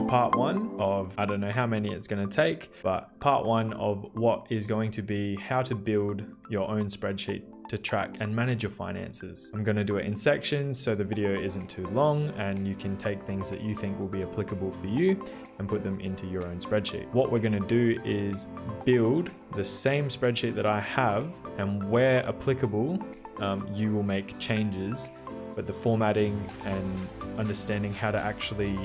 part one of, I don't know how many it's going to take, but part one of what is going to be how to build your own spreadsheet to track and manage your finances. I'm going to do it in sections so the video isn't too long and you can take things that you think will be applicable for you and put them into your own spreadsheet. What we're going to do is build the same spreadsheet that I have, and where applicable, you will make changes, but the formatting and understanding how to actually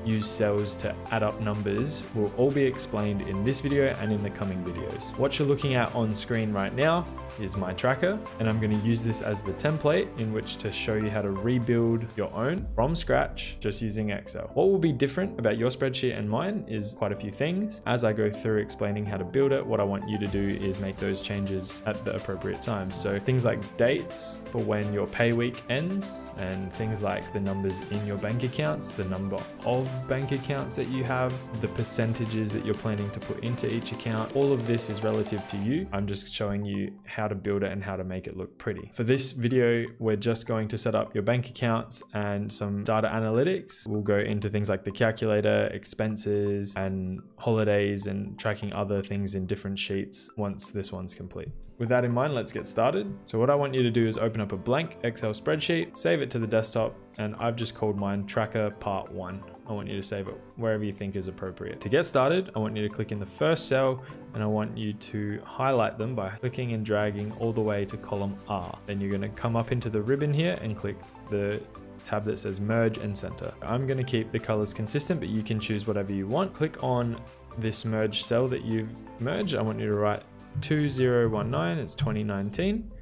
use cells to add up numbers will all be explained in this video and in the coming videos. What you're looking at on screen right now is my tracker, and I'm going to use this as the template in which to show you how to rebuild your own from scratch just using Excel. What will be different about your spreadsheet and mine is quite a few things. As I go through explaining how to build it, what I want you to do is make those changes at the appropriate time. So things like dates for when your pay week ends, and things like the numbers in your bank accounts, the number of bank accounts that you have, the percentages that you're planning to put into each account. All of this is relative to you. I'm just showing you how to build it and how to make it look pretty. For this video, we're just going to set up your bank accounts and some data analytics. We'll go into things like the calculator, expenses, and holidays, and tracking other things in different sheets once this one's complete. With that in mind, let's get started. So what I want you to do is open up a blank Excel spreadsheet, save it to the desktop, and I've just called mine Tracker Part 1. I want you to save it wherever you think is appropriate. To get started, I want you to click in the first cell, and I want you to highlight them by clicking and dragging all the way to column R. Then you're going to come up into the ribbon here and click the tab that says Merge and Center. I'm going to keep the colors consistent, but you can choose whatever you want. Click on this merge cell that you've merged. I want you to write 2019, it's 2019. I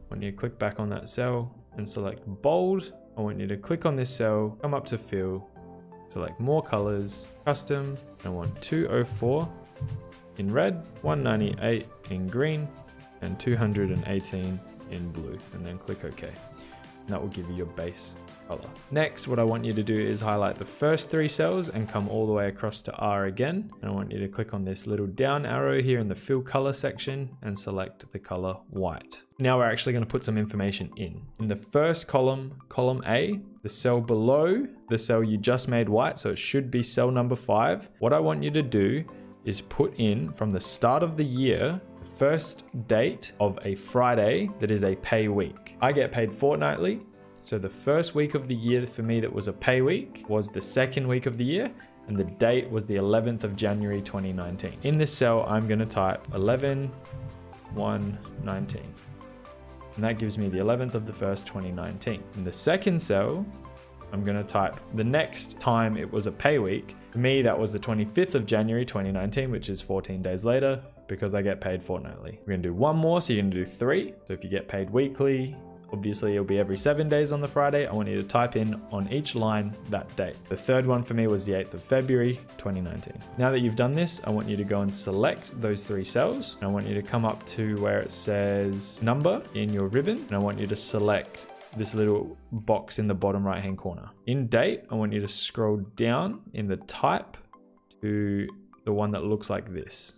want you to click back on that cell and select bold. I want you to click on this cell, come up to fill, select more colors, custom. I want 204 in red, 198 in green, and 218 in blue, and then click OK. And that will give you your base color. Next, what I want you to do is highlight the first three cells and come all the way across to R again. And I want you to click on this little down arrow here in the fill color section and select the color white. Now we're actually going to put some information in. In the first column, column A, the cell below the cell you just made white, so it should be cell number 5. What I want you to do is put in from the start of the year, the first date of a Friday that is a pay week. I get paid fortnightly. So the first week of the year for me that was a pay week was the second week of the year, and the date was the 11th of January 2019. In this cell, I'm going to type 11/1/19. And that gives me the 11th of the 1st, 2019. In the second cell, I'm going to type the next time it was a pay week. For me, that was the 25th of January 2019, which is 14 days later, because I get paid fortnightly. We're going to do one more, so you're going to do 3. So if you get paid weekly, obviously it'll be every 7 days on the Friday. I want you to type in on each line that date. The third one for me was the 8th of February, 2019. Now that you've done this, I want you to go and select those 3 cells. And I want you to come up to where it says number in your ribbon. And I want you to select this little box in the bottom right hand corner. In date, I want you to scroll down in the type to the one that looks like this,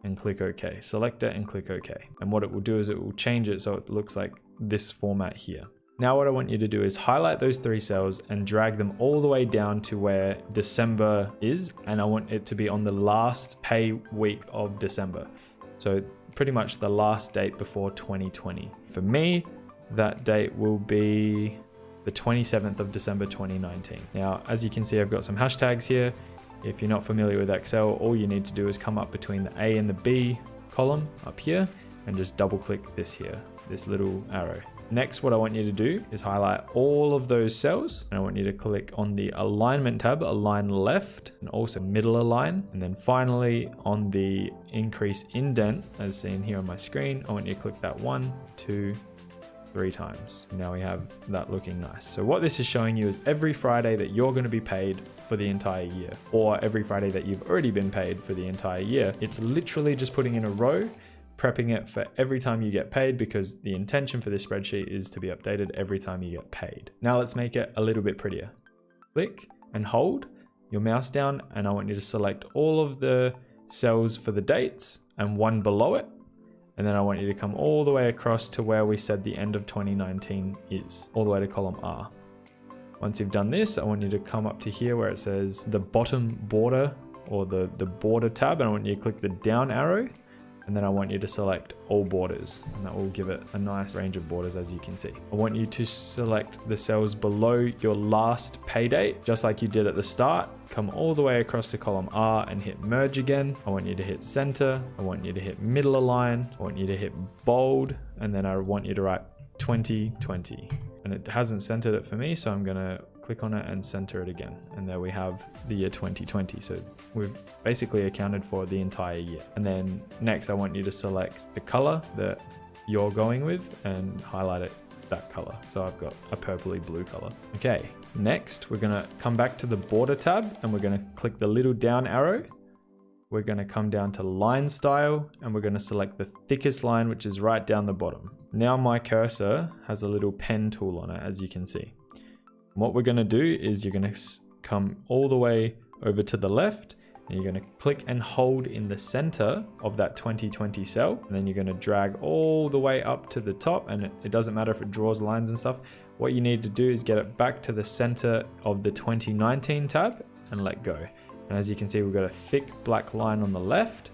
and click OK. Select it and click OK. And what it will do is it will change it so it looks like this format here. Now what I want you to do is highlight those 3 cells and drag them all the way down to where December is, and I want it to be on the last pay week of December. So pretty much the last date before 2020. For me, that date will be the 27th of December 2019. Now, as you can see, I've got some hashtags here. If you're not familiar with Excel, all you need to do is come up between the A and the B column up here and just double click this here, this little arrow. Next, what I want you to do is highlight all of those cells, and I want you to click on the alignment tab, align left, and also middle align. And then finally on the increase indent, as seen here on my screen, I want you to click that 1, 2, 3 times. Now we have that looking nice. So what this is showing you is every Friday that you're going to be paid for the entire year, or every Friday that you've already been paid for the entire year. It's literally just putting in a row, prepping it for every time you get paid, because the intention for this spreadsheet is to be updated every time you get paid. Now let's make it a little bit prettier. Click and hold your mouse down, and I want you to select all of the cells for the dates and one below it. And then I want you to come all the way across to where we said the end of 2019 is, all the way to column R. Once you've done this, I want you to come up to here where it says the bottom border or the border tab, and I want you to click the down arrow, and then I want you to select all borders, and that will give it a nice range of borders, as you can see. I want you to select the cells below your last pay date, just like you did at the start. Come all the way across to column R and hit merge again. I want you to hit center. I want you to hit middle align. I want you to hit bold, and then I want you to write 2020. And it hasn't centered it for me, so I'm gonna click on it and center it again. And there we have the year 2020. So we've basically accounted for the entire year. And then next, I want you to select the color that you're going with and highlight it that color. So I've got a purpley blue color. Okay, next we're gonna come back to the border tab, and we're gonna click the little down arrow. We're gonna come down to line style, and we're gonna select the thickest line, which is right down the bottom. Now my cursor has a little pen tool on it, as you can see. What we're gonna do is you're gonna come all the way over to the left, and you're gonna click and hold in the center of that 2020 cell. And then you're gonna drag all the way up to the top, and it doesn't matter if it draws lines and stuff. What you need to do is get it back to the center of the 2019 tab and let go. And as you can see, we've got a thick black line on the left.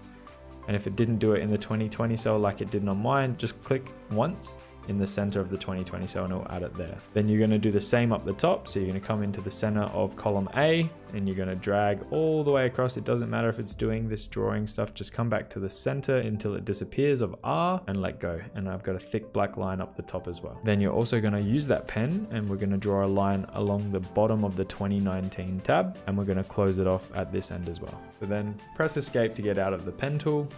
And if it didn't do it in the 2020 cell like it didn't on mine, just click once in the center of the 2020 cell and it'll add it there. Then you're going to do the same up the top. So you're going to come into the center of column A, and you're going to drag all the way across. It doesn't matter if it's doing this drawing stuff, just come back to the center until it disappears of R and let go. And I've got a thick black line up the top as well. Then you're also going to use that pen, and we're going to draw a line along the bottom of the 2019 tab, and we're going to close it off at this end as well. So then press escape to get out of the pen tool,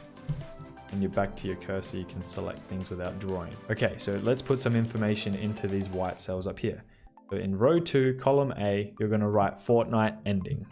and you're back to your cursor. You can select things without drawing. Okay, so let's put some information into these white cells up here. So in row 2, column A, you're going to write fortnight ending.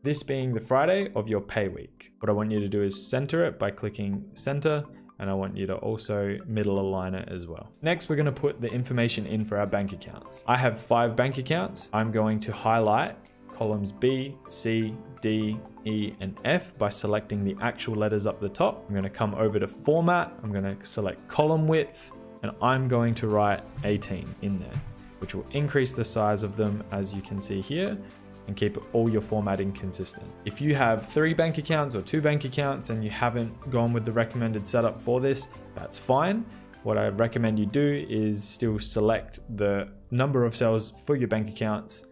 This being the Friday of your pay week. What I want you to do is center it by clicking center, and I want you to also middle align it as well. Next, we're going to put the information in for our bank accounts. I have 5 bank accounts. I'm going to highlight columns B, C, D, E, and F by selecting the actual letters up the top. I'm going to come over to format. I'm going to select column width, and I'm going to write 18 in there, which will increase the size of them, as you can see here, and keep all your formatting consistent. If you have 3 bank accounts or 2 bank accounts and you haven't gone with the recommended setup for this, that's fine. What I recommend you do is still select the number of cells for your bank accounts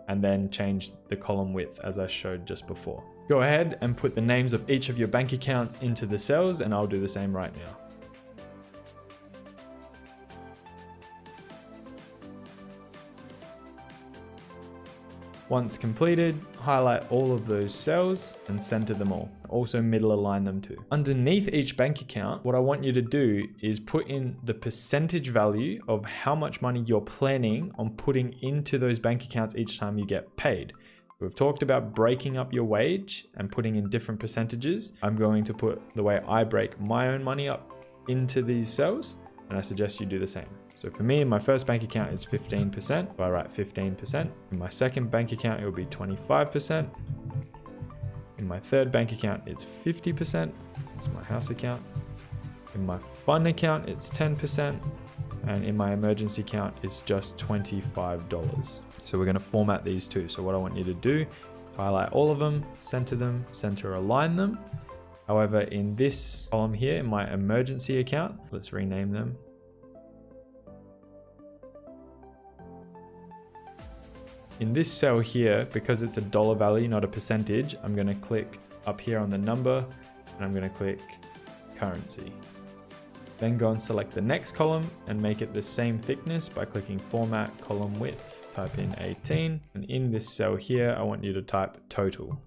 and then change the column width as I showed just before. Go ahead and put the names of each of your bank accounts into the cells, and I'll do the same right now. Once completed, highlight all of those cells and center them all. Also middle align them too. Underneath each bank account, what I want you to do is put in the percentage value of how much money you're planning on putting into those bank accounts each time you get paid. We've talked about breaking up your wage and putting in different percentages. I'm going to put the way I break my own money up into these cells, and I suggest you do the same. So for me, in my first bank account, it's 15%. So I write 15%. In my second bank account, it will be 25%. In my third bank account, it's 50%. It's my house account. In my fun account, it's 10%. And in my emergency account, it's just $25. So we're going to format these two. So what I want you to do is highlight all of them, center align them. However, in this column here, in my emergency account, let's rename them. In this cell here, because it's a dollar value, not a percentage, I'm going to click up here on the number, and I'm going to click currency. Then go and select the next column and make it the same thickness by clicking format column width. Type in 18, and in this cell here, I want you to type total.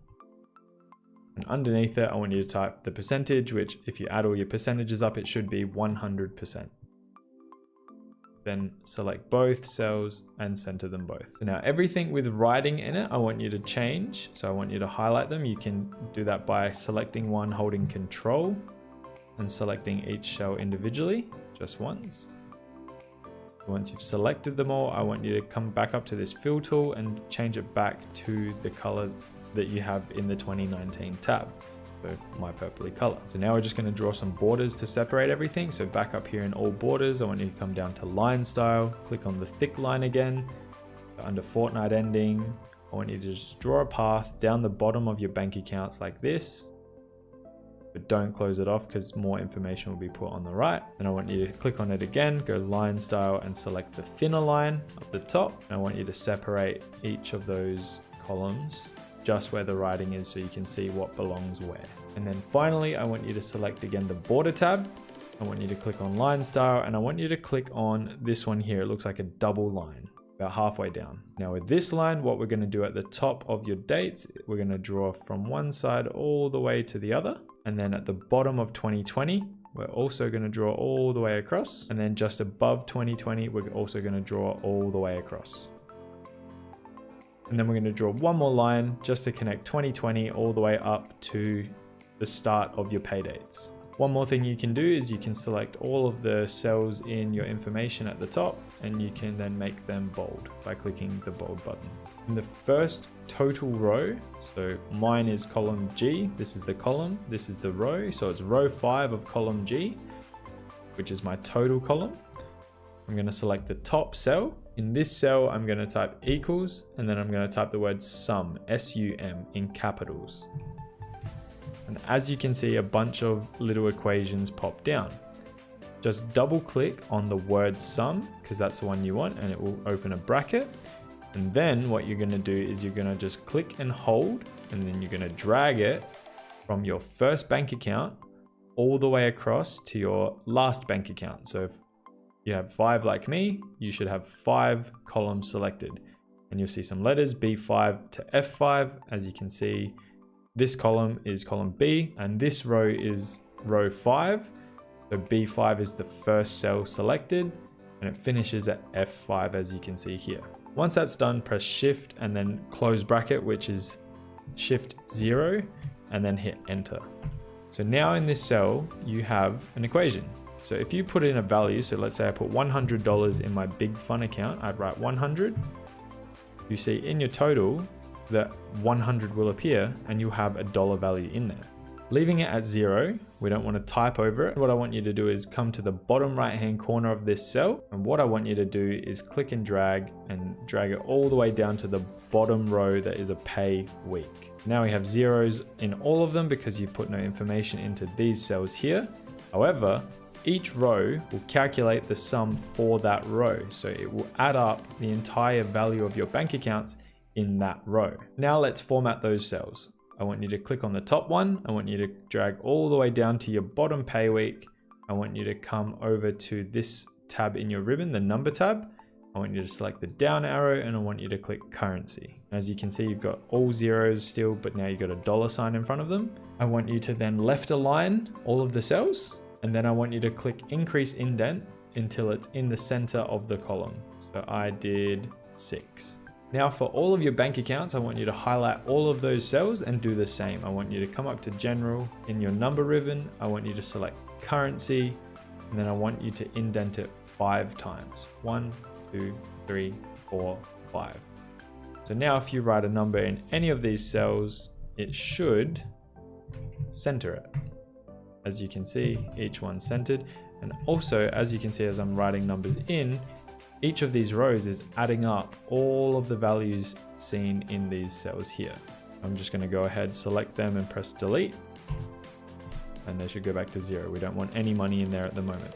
And underneath it, I want you to type the percentage, which if you add all your percentages up, it should be 100%. Then select both cells and center them both. So now everything with writing in it, I want you to change. So I want you to highlight them. You can do that by selecting one, holding Control, and selecting each cell individually, just once. Once you've selected them all, I want you to come back up to this fill tool and change it back to the color that you have in the 2019 tab. So my purpley color. So now we're just going to draw some borders to separate everything. So back up here in all borders, I want you to come down to line style, click on the thick line again. Under fortnight ending, I want you to just draw a path down the bottom of your bank accounts like this. But don't close it off because more information will be put on the right. And I want you to click on it again, go line style and select the thinner line at the top. And I want you to separate each of those columns just where the writing is so you can see what belongs where. And then finally, I want you to select again the border tab. I want you to click on line style and I want you to click on this one here. It looks like a double line about halfway down. Now with this line, what we're going to do at the top of your dates, we're going to draw from one side all the way to the other. And then at the bottom of 2020, we're also going to draw all the way across. And then just above 2020, we're also going to draw all the way across. And then we're going to draw one more line just to connect 2020 all the way up to the start of your pay dates. One more thing you can do is you can select all of the cells in your information at the top and you can then make them bold by clicking the bold button. In the first total row, so mine is column G, this is the column, this is the row, so it's row 5 of column G, which is my total column. I'm going to select the top cell. In this cell, I'm going to type equals, and then I'm going to type the word sum, S-U-M, in capitals. And as you can see, a bunch of little equations pop down. Just double click on the word sum, because that's the one you want, and it will open a bracket. And then what you're going to do is you're going to just click and hold, and then you're going to drag it from your first bank account all the way across to your last bank account. So if you have 5 like me, you should have 5 columns selected. And you'll see some letters B5 to F5. As you can see, this column is column B, and this row is row 5. So B5 is the first cell selected, and it finishes at F5 as you can see here. Once that's done, press Shift and then close bracket, which is Shift 0, and then hit Enter. So now in this cell, you have an equation. So if you put in a value, so let's say I put $100 in my big fun account, I'd write 100. You see in your total that 100 will appear and you'll have a dollar value in there. Leaving it at 0, we don't want to type over it. What I want you to do is come to the bottom right hand corner of this cell. And what I want you to do is click and drag it all the way down to the bottom row that is a pay week. Now we have zeros in all of them because you've put no information into these cells here. However, each row will calculate the sum for that row. So it will add up the entire value of your bank accounts in that row. Now let's format those cells. I want you to click on the top one. I want you to drag all the way down to your bottom pay week. I want you to come over to this tab in your ribbon, the number tab. I want you to select the down arrow and I want you to click currency. As you can see, you've got all zeros still, but now you've got a dollar sign in front of them. I want you to then left align all of the cells. And then I want you to click increase indent until it's in the center of the column. So I did 6. Now for all of your bank accounts, I want you to highlight all of those cells and do the same. I want you to come up to general. In your number ribbon, I want you to select currency, and then I want you to indent it 5 times. 1, 2, 3, 4, 5. So now if you write a number in any of these cells, it should center it. As you can see, each one's centered. And also, as you can see, as I'm writing numbers in, each of these rows is adding up all of the values seen in these cells here. I'm just going to go ahead, select them and press delete. And they should go back to 0. We don't want any money in there at the moment.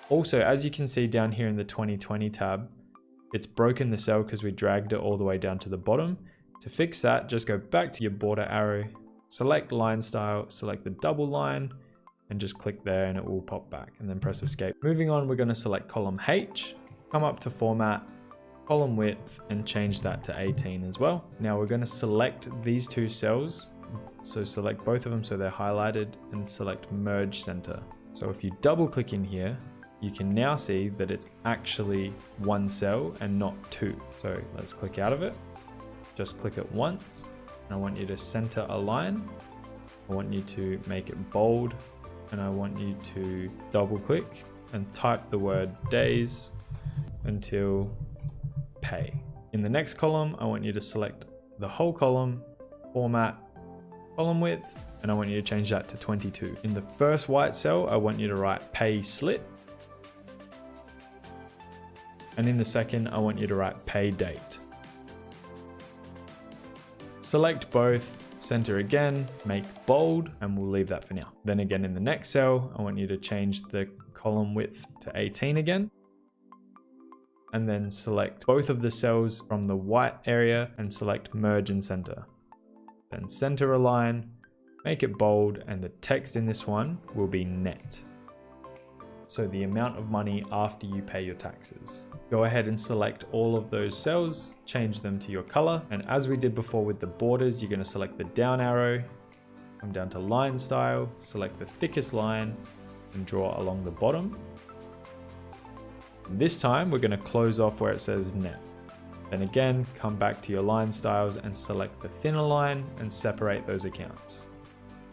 Also, as you can see down here in the 2020 tab, it's broken the cell because we dragged it all the way down to the bottom. To fix that, just go back to your border arrow, select line style, select the double line, and just click there and it will pop back, and then press escape. Moving on, we're going to select column H. Come up to format, column width, and change that to 18 as well. Now we're going to select these 2 cells. So select both of them so they're highlighted and select merge center. So if you double click in here, you can now see that it's actually 1 cell and not 2. So let's click out of it. Just click it once. And I want you to center align. I want you to make it bold. And I want you to double click and type the word days until pay. In the next column, I want you to select the whole column, format, column width, and I want you to change that to 22. In the first white cell, I want you to write pay slip. And in the second, I want you to write pay date. Select both, center again, make bold, and we'll leave that for now. Then again, in the next cell, I want you to change the column width to 18 again. And then select both of the cells from the white area and select merge and center. Then center align, make it bold, and the text in this one will be net. So the amount of money after you pay your taxes. Go ahead and select all of those cells, change them to your color. And as we did before with the borders, you're going to select the down arrow, come down to line style, select the thickest line and draw along the bottom. This time we're going to close off where it says net. Then again, come back to your line styles and select the thinner line and separate those accounts.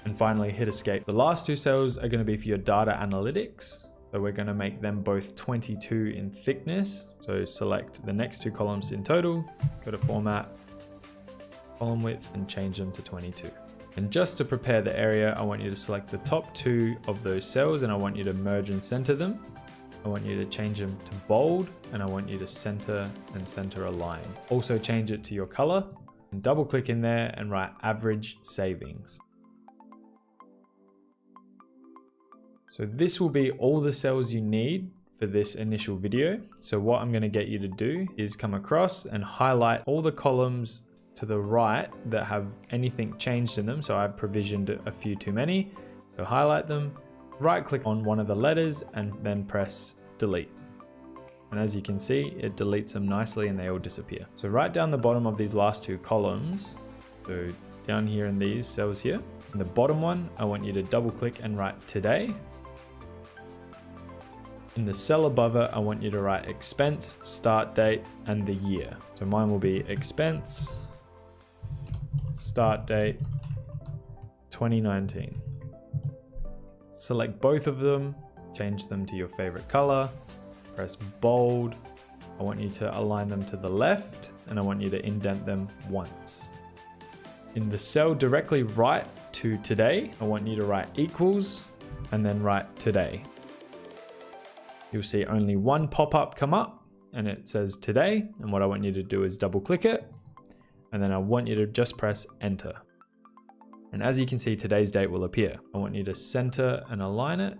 And finally hit escape. The last two cells are going to be for your data analytics. So we're going to make them both 22 in thickness. So select the next two columns in total, go to format, column width, and change them to 22. And just to prepare the area, I want you to select the top two of those cells and I want you to merge and center them. I want you to change them to bold and I want you to center and center align. Also change it to your color and double click in there and write average savings. So this will be all the cells you need for this initial video. So what I'm going to get you to do is come across and highlight all the columns to the right that have anything changed in them. So I've provisioned a few too many. So highlight them, right click on one of the letters and then press delete. And as you can see, it deletes them nicely and they all disappear. So right down the bottom of these last two columns, so down here in these cells here, in the bottom one, I want you to double click and write today. In the cell above it, I want you to write expense, start date, and the year. So mine will be expense, start date, 2019. Select both of them, change them to your favorite color, press bold. I want you to align them to the left and I want you to indent them once. In the cell directly right to today, I want you to write equals and then write today. You'll see only one pop-up come up and it says today. And what I want you to do is double click it. And then I want you to just press enter. And as you can see, today's date will appear. I want you to center and align it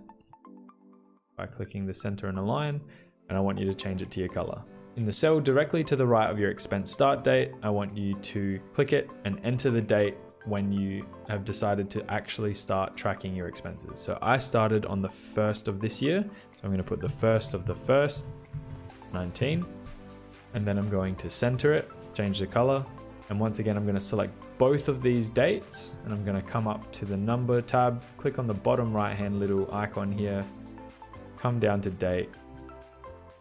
by clicking the center and align. And I want you to change it to your color. In the cell directly to the right of your expense start date, I want you to click it and enter the date when you have decided to actually start tracking your expenses. So I started on the 1st of this year. So I'm going to put the 1st of the 1st, 19, and then I'm going to center it, change the color. And once again, I'm going to select both of these dates and I'm going to come up to the number tab, click on the bottom right hand little icon here, come down to date,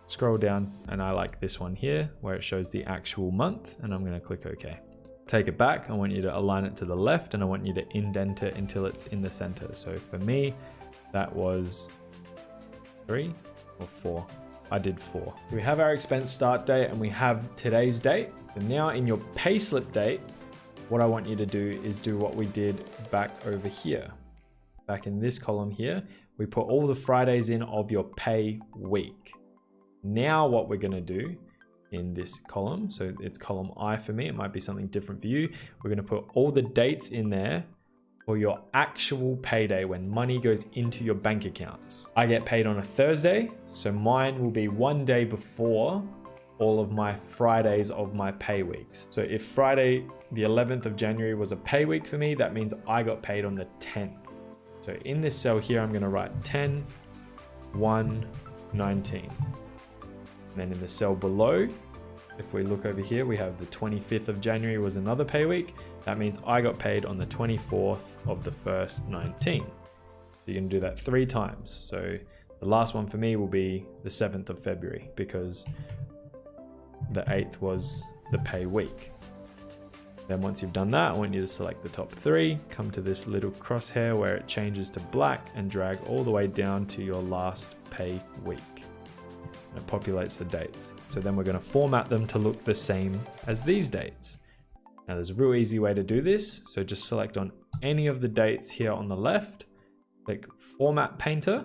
scroll down, and I like this one here where it shows the actual month, and I'm going to click OK. Take it back. I want you to align it to the left and I want you to indent it until it's in the center. So for me, that was 3 or 4. I did 4. We have our expense start date and we have today's date. And now in your payslip date, what I want you to do is do what we did back over here. Back in this column here, we put all the Fridays in of your pay week. Now what we're going to do in this column, so it's column I for me, it might be something different for you. We're going to put all the dates in there for your actual payday when money goes into your bank accounts. I get paid on a Thursday, so mine will be one day before all of my Fridays of my pay weeks. So if Friday the 11th of January was a pay week for me, that means I got paid on the 10th. So in this cell here, I'm going to write 10, 1, 19. And then in the cell below, if we look over here, we have the 25th of January was another pay week. That means I got paid on the 24th of the first 19. You can do that 3 times. So the last one for me will be the 7th of February because the 8th was the pay week. Then once you've done that, I want you to select the top 3, come to this little crosshair where it changes to black and drag all the way down to your last pay week. And it populates the dates. So then we're going to format them to look the same as these dates. Now there's a real easy way to do this. So just select on any of the dates here on the left, click Format Painter,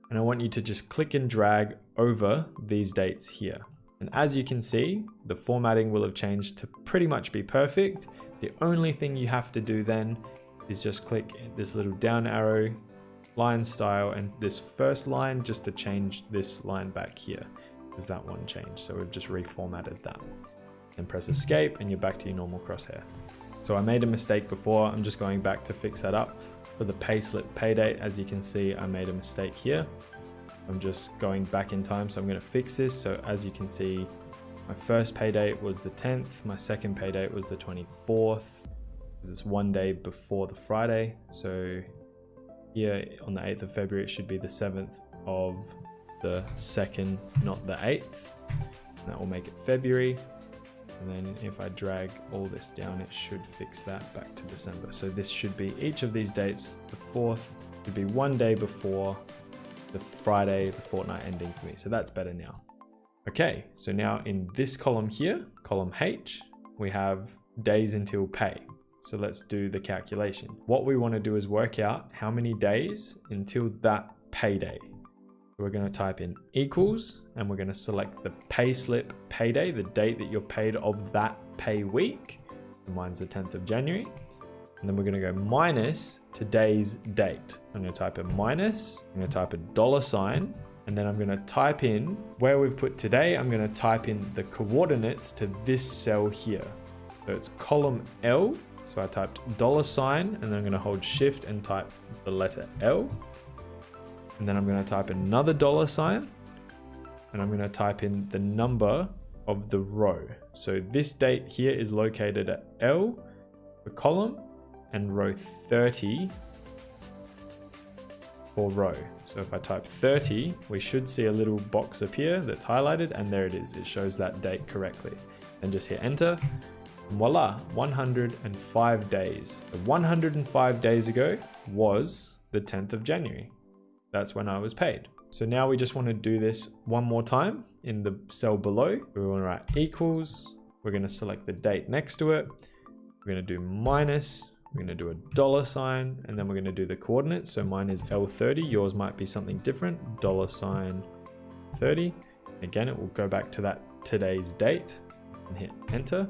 and I want you to just click and drag over these dates here. And as you can see, the formatting will have changed to pretty much be perfect. The only thing you have to do then is just click this little down arrow, line style, and this first line just to change this line back here because that one changed. So we've just reformatted that. Then press escape and you're back to your normal crosshair. So I made a mistake before. I'm just going back to fix that up. For the payslip pay date, as you can see, I made a mistake here. I'm just going back in time, so I'm going to fix this. So as you can see, my first pay date was the 10th, my second pay date was the 24th. This is one day before the Friday. So here on the 8th of February, it should be the 7th of the 2nd, not the 8th. And that will make it February. And then if I drag all this down, it should fix that back to December. So this should be each of these dates. The 4th would be one day before the Friday, the fortnight ending for me. So that's better now. Okay, so now in this column here, column H, we have days until pay. So let's do the calculation. What we want to do is work out how many days until that payday. We're going to type in equals, and we're going to select the payslip payday, the date that you're paid of that pay week. Mine's the 10th of January. And then we're going to go minus today's date. I'm going to type a minus, I'm going to type a $sign, and then I'm going to type in where we've put today. I'm going to type in the coordinates to this cell here. So it's column L. So I typed $sign, and then I'm going to hold shift and type the letter L. And then I'm going to type another $sign, and I'm going to type in the number of the row. So this date here is located at L, the column, and row 30 for row. So if I type 30, we should see a little box appear that's highlighted, and there it is. It shows that date correctly. Then just hit enter. And voila, 105 days. So 105 days ago was the 10th of January. That's when I was paid. So now we just want to do this one more time in the cell below. We want to write equals. We're going to select the date next to it. We're going to do minus. We're going to do a $sign, and then we're going to do the coordinates. So mine is L30. Yours might be something different. $sign 30. Again, it will go back to that today's date and hit enter.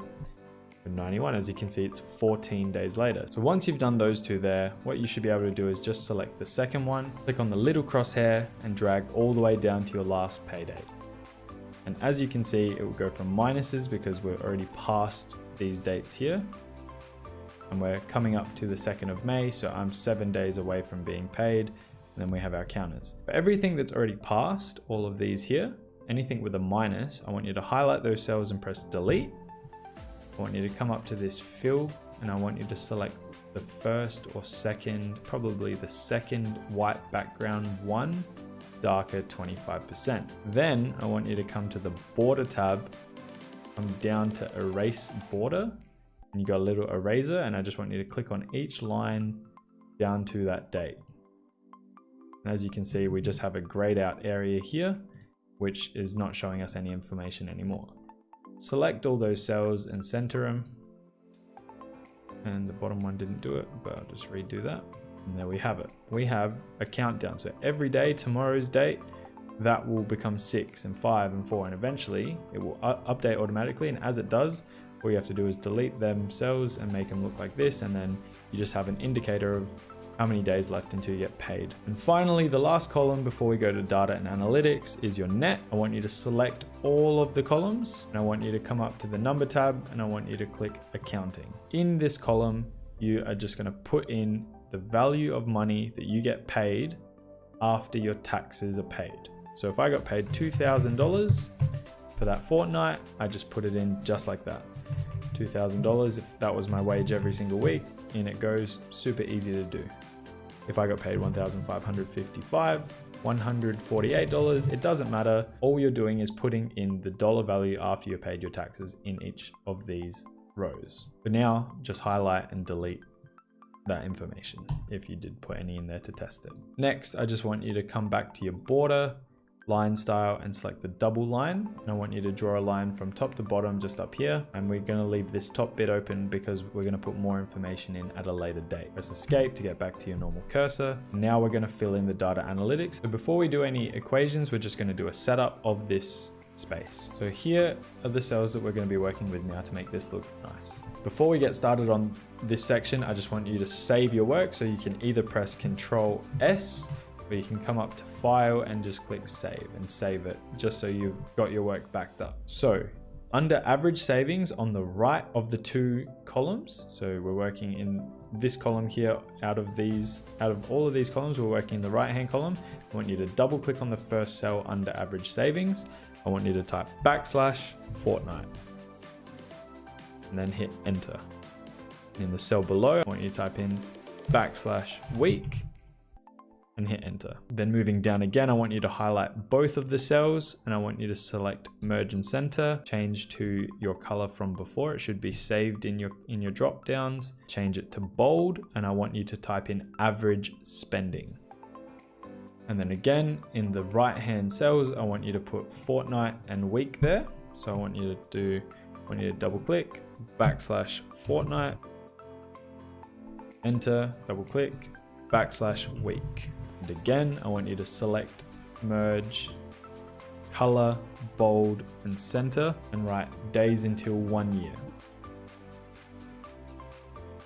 91, as you can see, it's 14 days later. So once you've done those two there, what you should be able to do is just select the second one, click on the little crosshair, and drag all the way down to your last pay date. And as you can see, it will go from minuses because we're already past these dates here. And we're coming up to the 2nd of May, so I'm 7 days away from being paid. And then we have our counters. For everything that's already passed, all of these here, anything with a minus, I want you to highlight those cells and press delete. I want you to come up to this fill, and I want you to select the first or second, probably the second white background one, darker 25%. Then I want you to come to the border tab, come down to erase border, and you got a little eraser, and I just want you to click on each line down to that date. And as you can see, we just have a grayed out area here, which is not showing us any information anymore. Select all those cells and center them. And the bottom one didn't do it, but I'll just redo that. And there we have it. We have a countdown. So every day, tomorrow's date, that will become 6 and 5 and 4. And eventually it will update automatically. And as it does, all you have to do is delete them cells and make them look like this. And then you just have an indicator of how many days left until you get paid. And finally, the last column before we go to data and analytics is your net. I want you to select all of the columns, and I want you to come up to the number tab, and I want you to click accounting. In this column, you are just going to put in the value of money that you get paid after your taxes are paid. So if I got paid $2,000 for that fortnight, I just put it in just like that. $2,000, if that was my wage every single week, in it goes. Super easy to do. If I got paid $1,555, $148, it doesn't matter. All you're doing is putting in the dollar value after you paid your taxes in each of these rows. But now just highlight and delete that information if you did put any in there to test it. Next, I just want you to come back to your border, line style and select the double line. And I want you to draw a line from top to bottom just up here. And we're going to leave this top bit open because we're going to put more information in at a later date. Press escape to get back to your normal cursor. Now we're going to fill in the data analytics. So before we do any equations, we're just going to do a setup of this space. So here are the cells that we're going to be working with now to make this look nice. Before we get started on this section, I just want you to save your work. So you can either press Control S, or you can come up to File and just click Save and save it just so you've got your work backed up. So under average savings on the right of the two columns, so we're working in this column here, out of all of these columns, we're working in the right hand column. I want you to double click on the first cell under average savings. I want you to type /fortnight and then hit enter. And in the cell below, I want you to type in /week and hit enter. Then moving down again, I want you to highlight both of the cells and I want you to select merge and center, change to your color from before. It should be saved in your drop downs. Change it to bold and I want you to type in average spending. And then again, in the right hand cells, I want you to put fortnight and week there. So I want you to double click /fortnight, enter, double click, /week. And again, I want you to select merge, color, bold, and center, and write days until 1 year.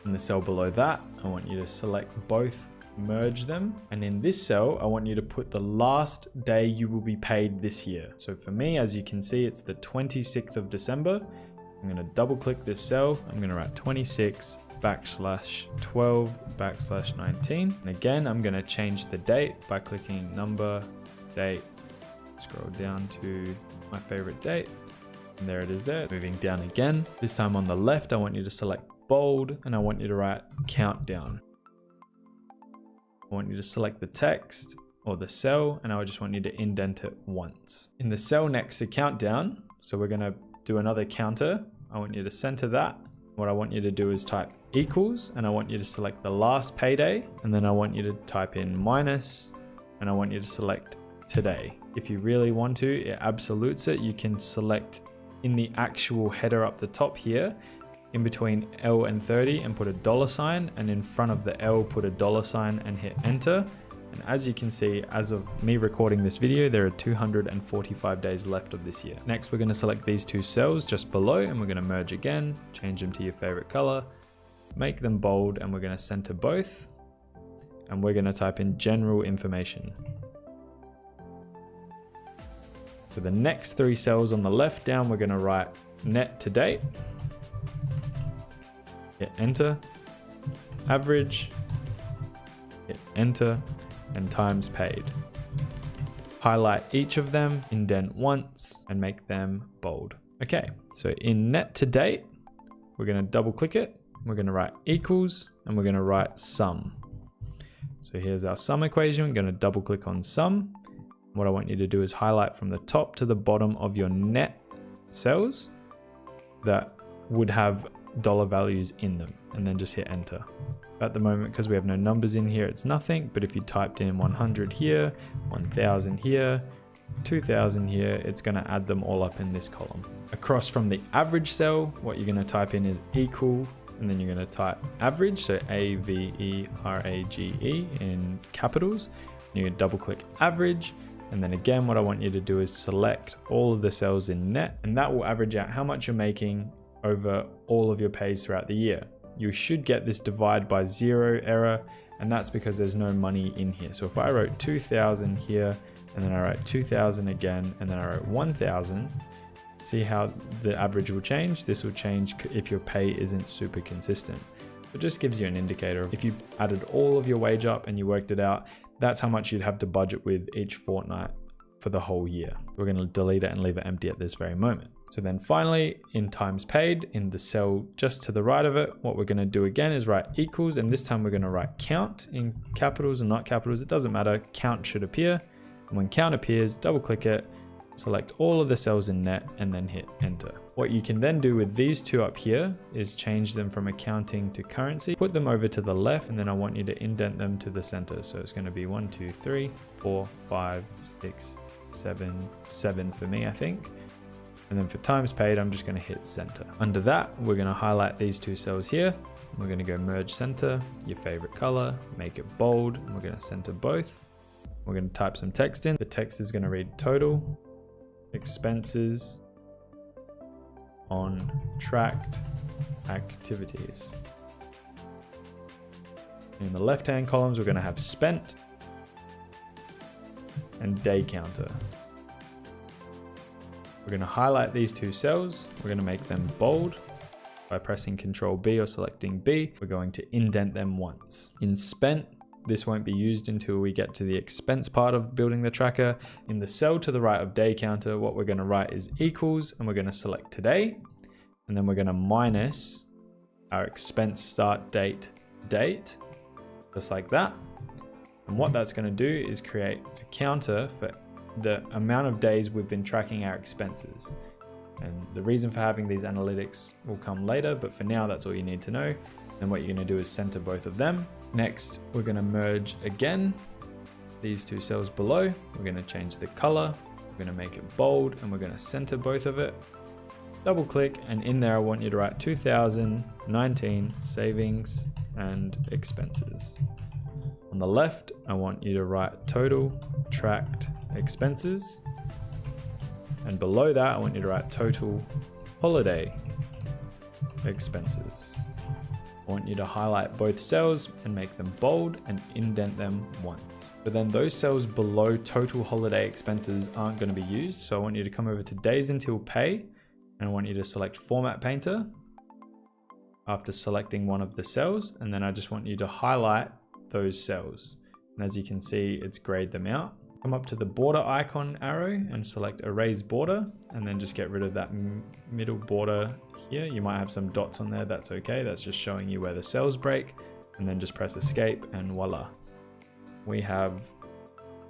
In the cell below that, I want you to select both, merge them, and in this cell, I want you to put the last day you will be paid this year. So for me, as you can see, it's the 26th of December. I'm going to double click this cell. I'm going to write 26 /12 /19. And again, I'm going to change the date by clicking number, date, scroll down to my favorite date. And there it is there. Moving down again. This time on the left, I want you to select bold and I want you to write countdown. I want you to select the text or the cell and I just want you to indent it once. In the cell next to countdown, so we're going to do another counter. I want you to center that. What I want you to do is type equals and I want you to select the last payday and then I want you to type in minus and I want you to select today. If you really want to, it absolutes it. You can select in the actual header up the top here, in between L and 30 and put a $sign and in front of the L put a $sign and hit enter. And as you can see, as of me recording this video, there are 245 days left of this year. Next, we're going to select these two cells just below and we're going to merge again, change them to your favorite color, make them bold, and we're going to center both. And we're going to type in general information. So the next three cells on the left down, we're going to write net to date, hit enter, average, hit enter, and times paid. Highlight each of them, indent once, and make them bold. Okay, so in net to date, we're going to double click it. We're going to write equals, and we're going to write sum. So here's our sum equation. We're going to double click on sum. What I want you to do is highlight from the top to the bottom of your net cells that would have dollar values in them, and then just hit enter. At the moment, because we have no numbers in here, it's nothing, but if you typed in 100 here, 1000 here, 2000 here, it's going to add them all up in this column. Across from the average cell, what you're going to type in is equal, and then you're going to type average, so AVERAGE in capitals. You can double click average, and then again, what I want you to do is select all of the cells in net, and that will average out how much you're making over all of your pays throughout the year. You should get this divide by 0 error, and that's because there's no money in here. So if I wrote 2000 here, and then I write 2000 again, and then I wrote 1000, see how the average will change? This will change if your pay isn't super consistent. It just gives you an indicator. If you added all of your wage up and you worked it out, that's how much you'd have to budget with each fortnight for the whole year. We're going to delete it and leave it empty at this very moment. So then finally, in times paid, in the cell just to the right of it, what we're going to do again is write equals, and this time we're going to write count in capitals and not capitals. It doesn't matter, count should appear. And when count appears, double click it, select all of the cells in net, and then hit enter. What you can then do with these two up here is change them from accounting to currency, put them over to the left, and then I want you to indent them to the center. So it's going to be 1, 2, 3, 4, 5, 6, 0.77 for me, I think. And then for times paid, I'm just going to hit center. Under that, we're going to highlight these two cells here. We're going to go merge center, your favorite color, make it bold, and we're going to center both. We're going to type some text in. The text is going to read total expenses on tracked activities. In the left-hand columns, we're going to have spent and day counter. We're going to highlight these two cells. We're going to make them bold by pressing Ctrl B or selecting B. We're going to indent them once. In spent, this won't be used until we get to the expense part of building the tracker. In the cell to the right of day counter, what we're going to write is equals, and we're going to select today. And then we're going to minus our expense start date, just like that. And what that's going to do is create a counter for the amount of days we've been tracking our expenses. And the reason for having these analytics will come later, but for now, that's all you need to know. And what you're going to do is center both of them. Next, we're going to merge again these two cells below. We're going to change the color. We're going to make it bold, and we're going to center both of it. Double click, and in there, I want you to write 2019 savings and expenses. On the left, I want you to write total tracked expenses. And below that, I want you to write total holiday expenses. I want you to highlight both cells and make them bold and indent them once. But then those cells below total holiday expenses aren't going to be used. So I want you to come over to days until pay, and I want you to select Format Painter after selecting one of the cells. And then I just want you to highlight those cells. And as you can see, it's grayed them out. Come up to the border icon arrow and select Erase Border, and then just get rid of that middle border here. You might have some dots on there, that's okay. That's just showing you where the cells break, and then just press Escape, and voila. We have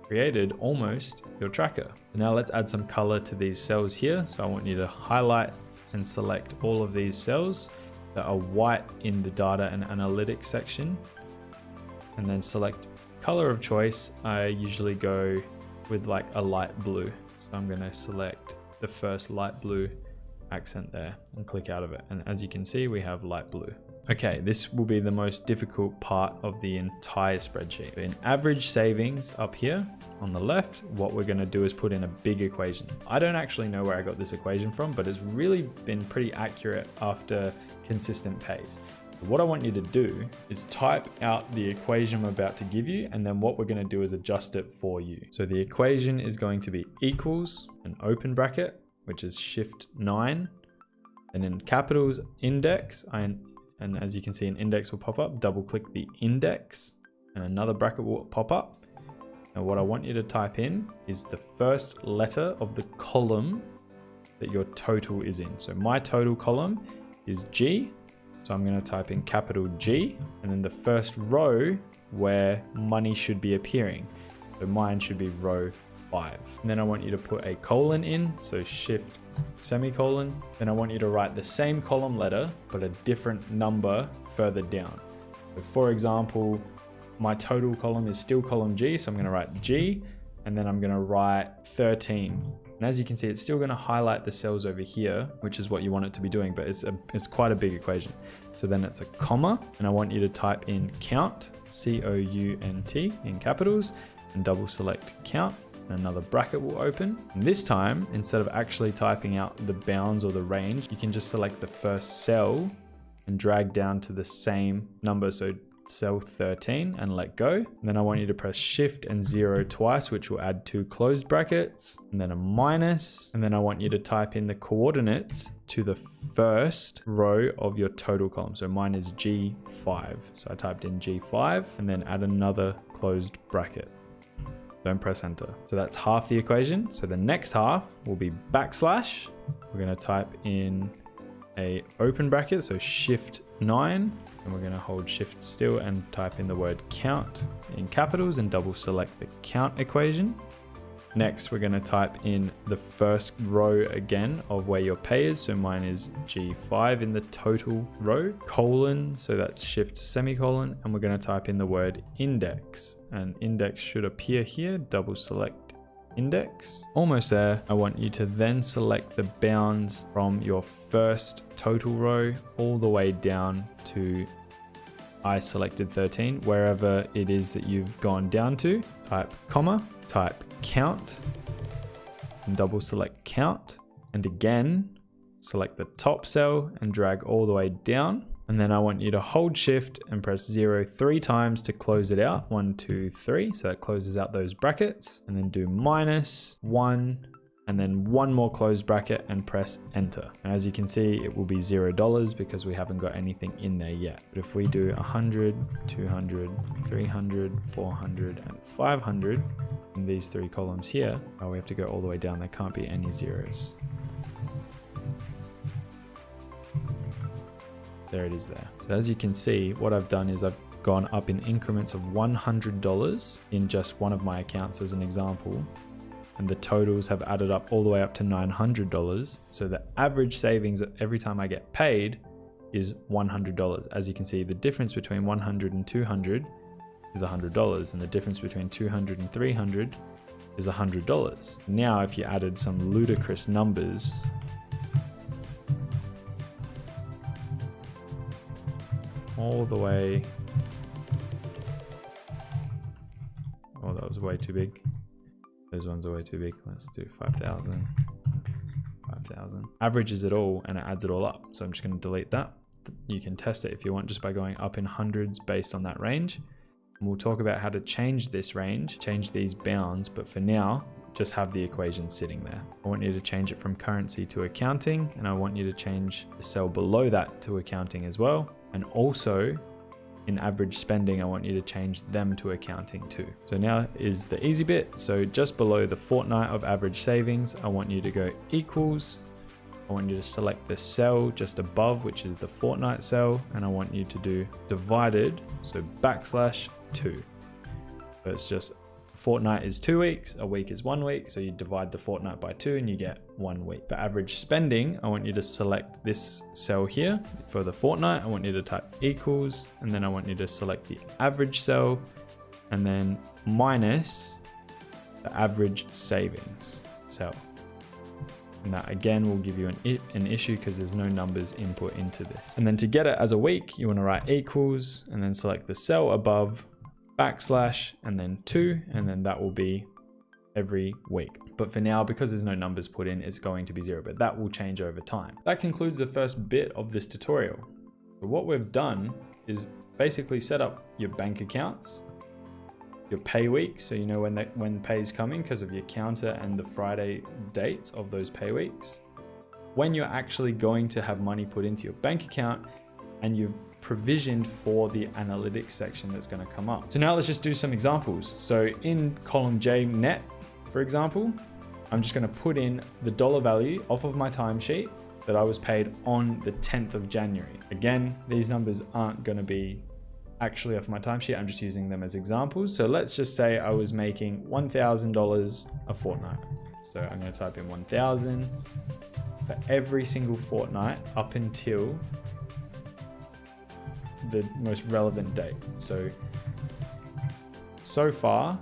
created almost your tracker. Now let's add some color to these cells here. So I want you to highlight and select all of these cells that are white in the data and analytics section, and then select color of choice. I usually go with like a light blue. So I'm going to select the first light blue accent there and click out of it. And as you can see, we have light blue. Okay, this will be the most difficult part of the entire spreadsheet. In average savings up here on the left, what we're going to do is put in a big equation. I don't actually know where I got this equation from, but it's really been pretty accurate after consistent pays. What I want you to do is type out the equation I'm about to give you, and then what we're going to do is adjust it for you. So the equation is going to be equals an open bracket, which is Shift 9, and in capitals index, and as you can see, an index will pop up. Double click the index and another bracket will pop up. And what I want you to type in is the first letter of the column that your total is in. So my total column is G. So I'm going to type in capital G, and then the first row where money should be appearing. So mine should be row 5. And then I want you to put a colon in, so Shift semicolon. Then I want you to write the same column letter, but a different number further down. So for example, my total column is still column G, so I'm going to write G, and then I'm going to write 13. And as you can see, it's still going to highlight the cells over here, which is what you want it to be doing, but it's quite a big equation. So then it's a comma, and I want you to type in count, C-O-U-N-T in capitals, and double select count, and another bracket will open. And this time, instead of actually typing out the bounds or the range, you can just select the first cell and drag down to the same number. So cell 13 and let go. And then I want you to press Shift and 0 twice, which will add 2 closed brackets, and then a minus. And then I want you to type in the coordinates to the first row of your total column. So mine is G5. So I typed in G5 and then add another closed bracket. Don't press enter. So that's half the equation. So the next half will be backslash. We're going to type in a open bracket, so Shift 9, and we're going to hold Shift still and type in the word count in capitals and double select the count equation. Next, we're going to type in the first row again of where your pay is. So mine is G5 in the total row, colon, so that's Shift semicolon, and we're going to type in the word index, and index should appear here. Double select index. Almost there. I want you to then select the bounds from your first total row all the way down to I selected 13, wherever it is that you've gone down to. Type comma, type count, and double select count. And again, select the top cell and drag all the way down. And then I want you to hold shift and press 0 3 times to close it out. 1, 2, 3. So that closes out those brackets. And then do -1 and then one more closed bracket and press enter. And as you can see, it will be $0 because we haven't got anything in there yet. But if we do 100, 200, 300, 400, and 500 in these 3 columns here, oh, we have to go all the way down. There can't be any zeros. There it is there. So as you can see, what I've done is I've gone up in increments of $100 in just one of my accounts as an example. And the totals have added up all the way up to $900. So the average savings every time I get paid is $100. As you can see, the difference between 100 and 200 is $100. And the difference between 200 and 300 is $100. Now, if you added some ludicrous numbers, all the way, oh, that was way too big. Those ones are way too big. Let's do 5,000, 5,000. Averages it all and it adds it all up. So I'm just going to delete that. You can test it if you want just by going up in hundreds based on that range. And we'll talk about how to change this range, change these bounds. But for now, just have the equation sitting there. I want you to change it from currency to accounting. And I want you to change the cell below that to accounting as well. And also in average spending, I want you to change them to accounting too. So now is the easy bit. So just below the fortnight of average savings, I want you to go equals. I want you to select the cell just above, which is the fortnight cell. And I want you to do divided, so /2. So it's just fortnight is 2 weeks, a week is 1 week. So you divide the fortnight by 2 and you get 1 week. For average spending, I want you to select this cell here. For the fortnight, I want you to type equals, and then I want you to select the average cell and then minus the average savings cell. And that again will give you an issue because there's no numbers input into this. And then to get it as a week, you want to write equals and then select the cell above, / and then 2, and then that will be every week. But for now, because there's no numbers put in, it's going to be 0, but that will change over time. That concludes the first bit of this tutorial. So what we've done is basically set up your bank accounts, your pay weeks, so you know when pay is coming because of your counter and the Friday dates of those pay weeks, when you're actually going to have money put into your bank account, and you've provisioned for the analytics section that's going to come up. So now let's just do some examples. So in column J net, for example, I'm just going to put in the dollar value off of my timesheet that I was paid on the 10th of January. Again, these numbers aren't going to be actually off my timesheet. I'm just using them as examples. So let's just say I was making $1,000 a fortnight. So I'm going to type in 1,000 for every single fortnight up until the most relevant date. So far,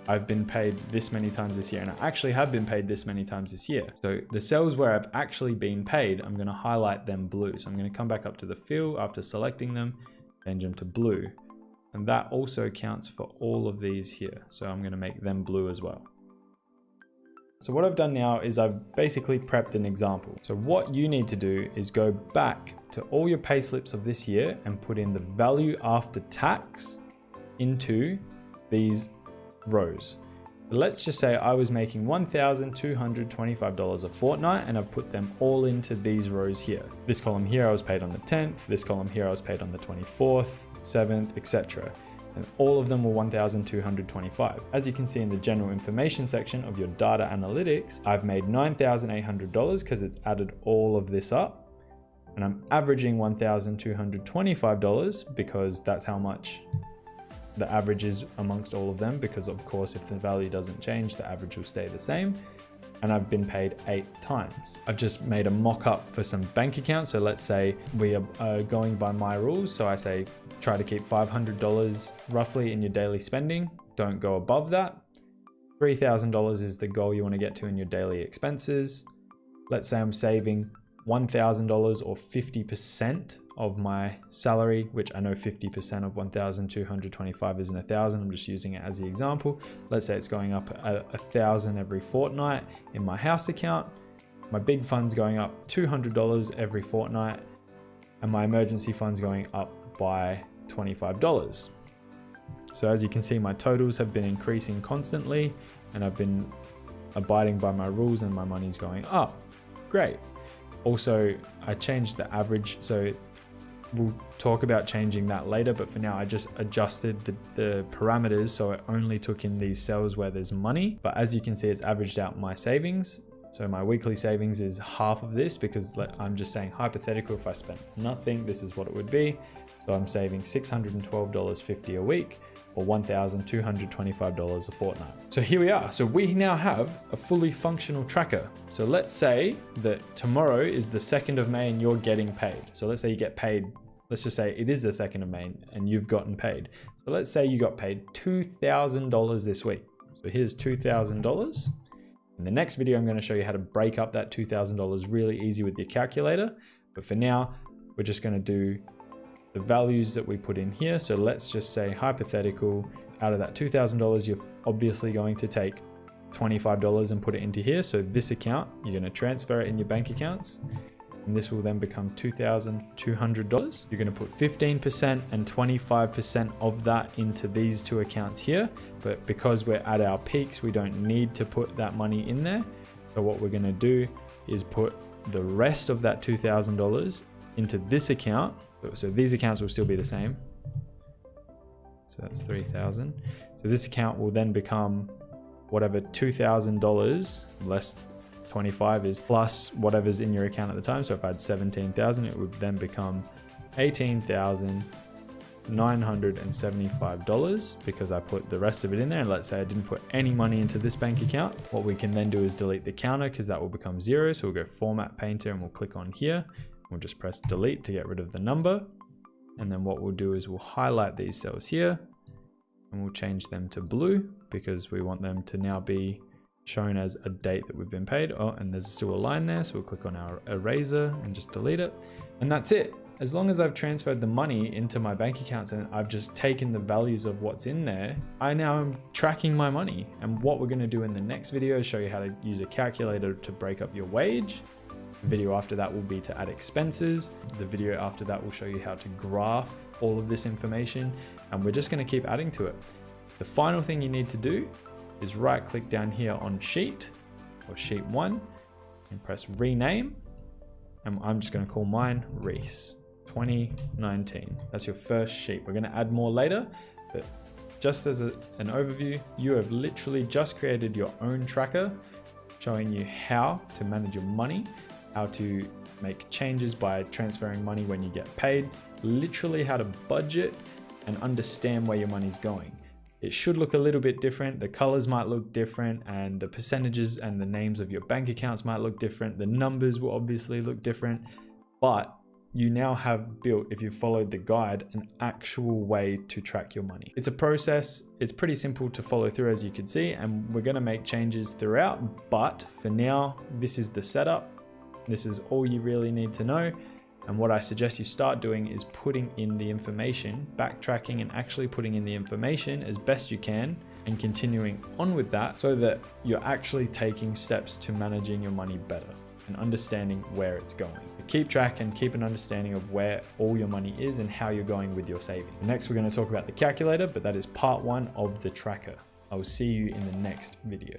I've been paid this many times this year, and I actually have been paid this many times this year. So the cells where I've actually been paid, I'm going to highlight them blue. So I'm going to come back up to the fill after selecting them, change them to blue. And that also counts for all of these here. So I'm going to make them blue as well. So what I've done now is I've basically prepped an example. So what you need to do is go back to all your pay slips of this year and put in the value after tax into these rows. Let's just say I was making $1,225 a fortnight, and I've put them all into these rows here. This column here I was paid on the 10th, this column here I was paid on the 24th, 7th, etc. And all of them were $1,225. As you can see in the general information section of your data analytics, I've made $9,800 because it's added all of this up. And I'm averaging $1,225 because that's how much the average is amongst all of them, because of course, if the value doesn't change, the average will stay the same. And I've been paid 8 times. I've just made a mock-up for some bank accounts. So let's say we are going by my rules. So I say, try to keep $500 roughly in your daily spending. Don't go above that. $3,000 is the goal you want to get to in your daily expenses. Let's say I'm saving $1,000 or 50% of my salary, which I know 50% of 1,225 isn't 1,000. I'm just using it as the example. Let's say it's going up at 1,000 every fortnight in my house account. My big fund's going up $200 every fortnight, and my emergency fund's going up by $25. So as you can see, my totals have been increasing constantly, and I've been abiding by my rules, and my money's going up. Great. Also, I changed the average, so we'll talk about changing that later, but for now I just adjusted the parameters so it only took in these cells where there's money. But as you can see, it's averaged out my savings. So my weekly savings is half of this, because I'm just saying hypothetical, if I spent nothing, this is what it would be. So I'm saving $612.50 a week, or $1,225 a fortnight. So here we are. So we now have a fully functional tracker. So let's say that tomorrow is the 2nd of May and you're getting paid. So let's say you get paid, let's just say it is the 2nd of May and you've gotten paid. So let's say you got paid $2,000 this week. So here's $2,000. In the next video, I'm going to show you how to break up that $2,000 really easy with your calculator. But for now, we're just going to do the values that we put in here. So let's just say hypothetical, out of that $2,000, you're obviously going to take $25 and put it into here. So this account, you're going to transfer it in your bank accounts, and this will then become $2,200. You're going to put 15% and 25% of that into these two accounts here. But because we're at our peaks, we don't need to put that money in there. So what we're going to do is put the rest of that $2,000 into this account. So these accounts will still be the same. So that's 3,000. So this account will then become whatever $2,000 less 25 is, plus whatever's in your account at the time. So if I had 17,000, it would then become $18,975 because I put the rest of it in there. And let's say I didn't put any money into this bank account. What we can then do is delete the counter, because that will become 0. So we'll go Format Painter and we'll click on here. We'll just press delete to get rid of the number. And then what we'll do is we'll highlight these cells here and we'll change them to blue, because we want them to now be shown as a date that we've been paid. Oh, and there's still a line there. So we'll click on our eraser and just delete it. And that's it. As long as I've transferred the money into my bank accounts and I've just taken the values of what's in there, I now am tracking my money. And what we're going to do in the next video is show you how to use a calculator to break up your wage. The video after that will be to add expenses. The video after that will show you how to graph all of this information, and we're just going to keep adding to it. The final thing you need to do is right click down here on sheet or sheet 1 and press rename. And I'm just going to call mine Reese 2019. That's your first sheet. We're going to add more later, but just as an overview, you have literally just created your own tracker showing you how to manage your money, how to make changes by transferring money when you get paid, literally how to budget and understand where your money's going. It should look a little bit different. The colors might look different, and the percentages and the names of your bank accounts might look different. The numbers will obviously look different, but you now have built, if you followed the guide, an actual way to track your money. It's a process. It's pretty simple to follow through, as you can see, and we're going to make changes throughout. But for now, this is the setup. This is all you really need to know. And what I suggest you start doing is putting in the information, backtracking and actually putting in the information as best you can, and continuing on with that so that you're actually taking steps to managing your money better and understanding where it's going. Keep track and keep an understanding of where all your money is and how you're going with your saving. Next, we're going to talk about the calculator, but that is part 1 of the tracker. I will see you in the next video.